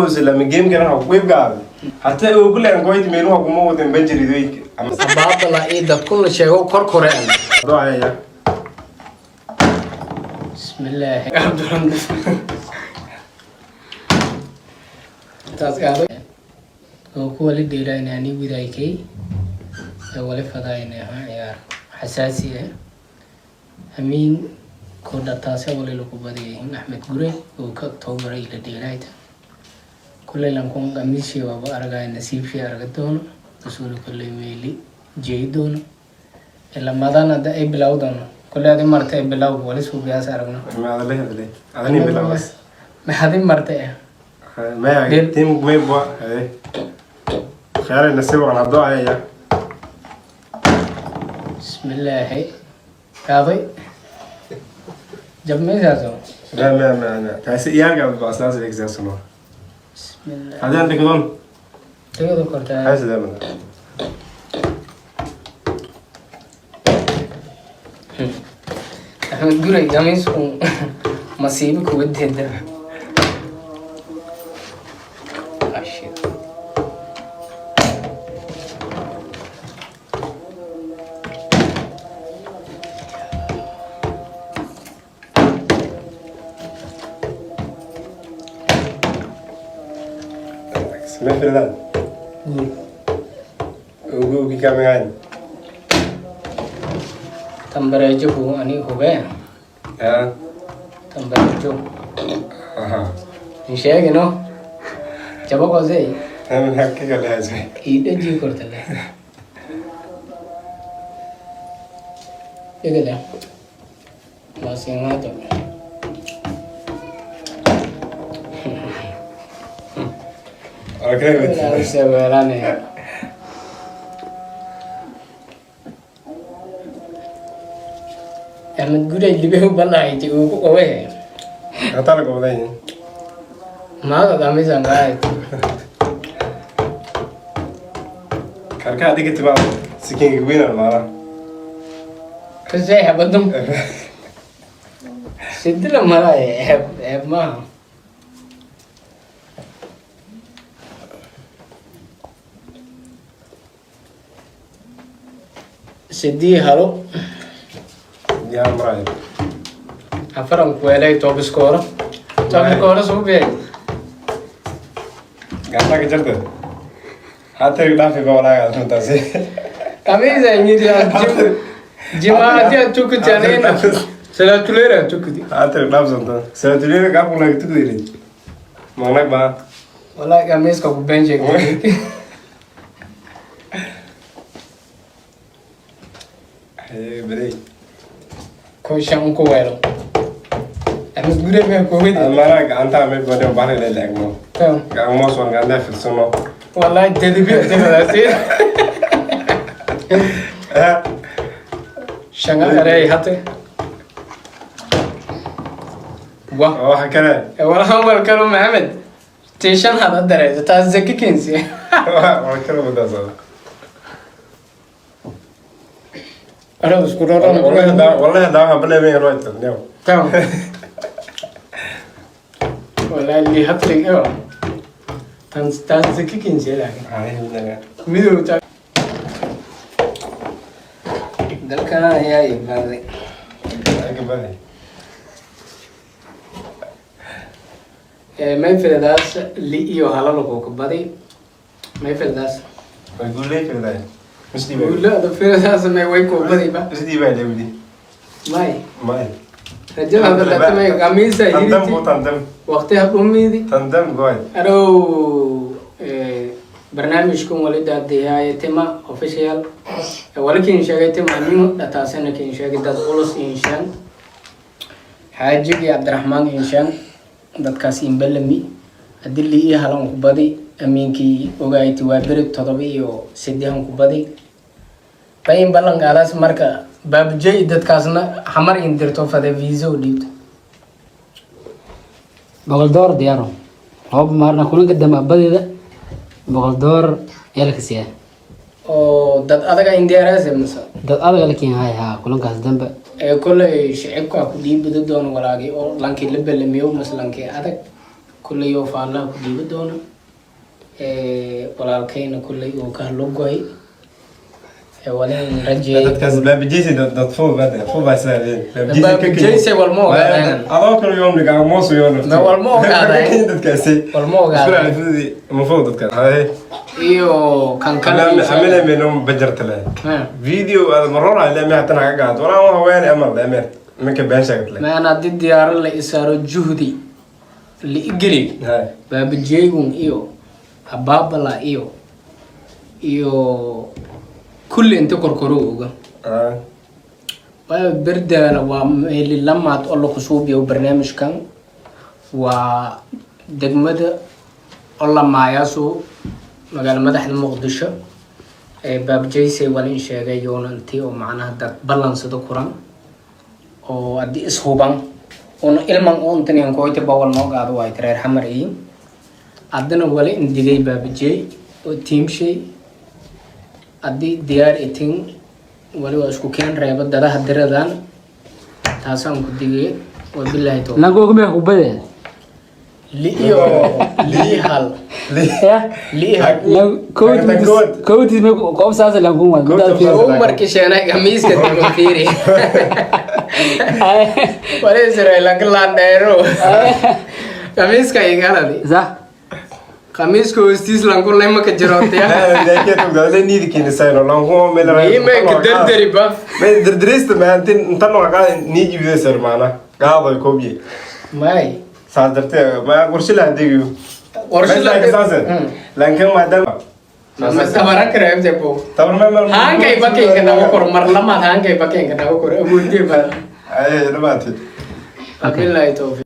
لما جيم كان هو ويب قاعد حتى لو كل أنا قاعد مينو أقوم موت بنجري ذيك بعض لا إيه ده كل شيء هو كركران ضاع يا بسم الله عبد الحمد تاسكارو هو اللي ديران يعني بدايكي ولا فضاينا يا حساسية أمين كودا تاسع ولا لو كبدي أحمد قري وكتوبر إلى ديرايته كل اللي نكون قميصي وابا أرجع النسيب في أرجعتون رسول كل ميلي جيدون إلا ماذا ندا إبلاودون كل هذه مرتة إبلاو ولا سو بياس أرجعنا ما هذا ليه هذا ليه بلا بس ما هذه مرتة ما تيم ما يبغى خيار النسيب على الضاع يا بسم الله هي كافي جب ما يزازو لا ما كاسي يارجع بأساس الإكزاسونو بسم الله هذا عندك دون تيجي كورتا هذا ده من أحمد قري قميص مصيبك ودي ده ما في الآن وقول كم يعني تمبريجو هو أني هو بيا تمبريجو إيش هيك إنه جابوا قصدي هم هكذا قال هذا إيده جي كورت له إيه ده ما سيما تو أوكي لا سوالانه أحمد قري اللي بيهو بالله يجي وقوي هتعرف قبلين ما قامي زنقاي كاركا ديك تبع سكين كبيرة المارا كزاي حبدم سيدنا مرا يحب ما سيدي هلو يا مراي أفرم كويلة توب سكورة سو بيه قاعد كجرت حتى يقدر في قولا قاعد متاسي kami zanyi dia jima dia cukup jalan selalu tulera cukup dia حتى يقدر زنتا سأتولي كابو لك تقولي مانك با wala kami sekarang benci بدي kau siang kau elo Amis gure me kau ini مارا أنت عمل بدي وبارك لك مو tahu كان ما صون كان ده في السنة wala jadi biar sih Shanga ada hati wah واحد كذا wala hamar kalau Muhammad station hada darah tak zaki kinsi واحد كذا بدي أصلا ada sekolah والله ده بلا مين رويت اليوم tahu wala lihat lagi oh tak zaki kinsi lagi Video tak dalkana ya ibadi may filadas li iyo halalo ko badi may filadas يقول لي في الدايم مش دي wala da filadas may way ko badi ba مش دي بقى دي may ماي rajal hada la may kamisa تندم yiriti تندم waqti hab umidi تندم قوي aro barnaamijkan wali daadiyaaya tema official walakin sheegay tema nin dhataasana kin sheegay dad culus inshaan xaajigi cabdiraxmaan inshaan dadkaas inbalami adili iyo halan ku badi amiinkii ogaaytay waa beri 7 iyo 8 ku badi bayin balan gaalaas marka baabjay dadkaasna xamar indirto fada visa u dhiibto $100 diyaaro hoob maarna kulanka damabadeeda $100 yala kasiya oo dad adaga indiyaaraas masa dad adaga lakin hay ha kulankaas dambe كل شعبك كلي بدون ولاقي أو لانكي لبل ميو مثلا كي هذا kulley oo faallaa ku dhiibi doona walaalkayna kulley uu ka lugoy walin rajay dadkaas baabijaysi dad fuu baa saadeen baabijaysi walmo ogaadaan adoo kale yoom dhigaa moosu yoon ma walmo ogaadaan dadkaasi walmo ogaadaan ma fuu dadka hay iyo kan kale amina meeno bajarta leh video ad marora ilaa ma hatana ka gaad wala waa haween amar dhaameen marka baan sheegtay ma ana did diyaar la isaaro juhdi li igeli baabijaygun iyo ababala iyo kulli inta korkoro uga waa berdala waa meeli lamaad oo la kusuubiyo barnaamijkan waa degmada alla maayaaso magaala madaxda muqdisho baabjayse walin sheegay yoonantii oo macnaha dad balansado kuran oo haddii ishuban oona ilman uuntan kooyta bawal noo qaado waa reer xamar iyo haddana wali indigay baabajey oo tiimshay haddii diyaar itin wali waa isku keen reeba dadaha diradan taasaan ku digay wabilaahi tawfiiq lango kuma kubade liyo lihal kowti me qof saasa lango ma markii sheenay gamiiska dama fiiri wali Israel la dheero gamiiska igaladi صح خميس كوستيس لانكو لما كجروتيا لا كده قال نيدي كين ساينو لانكو ميل راي ما كدر دريبا ما دردريست ما انت لو قاعد نيجي بيسر معنا قاعد يكوبي ماي صادرت ما ورشلا ديو ورشلا اساسا لانكو ما دام ما تبارك رأيك جبو طبعا ما هان كي باكين كنا بكور مرلما هان كي باكين كنا بكور أقول دي بال ايه نباتي أبي الله يتوفي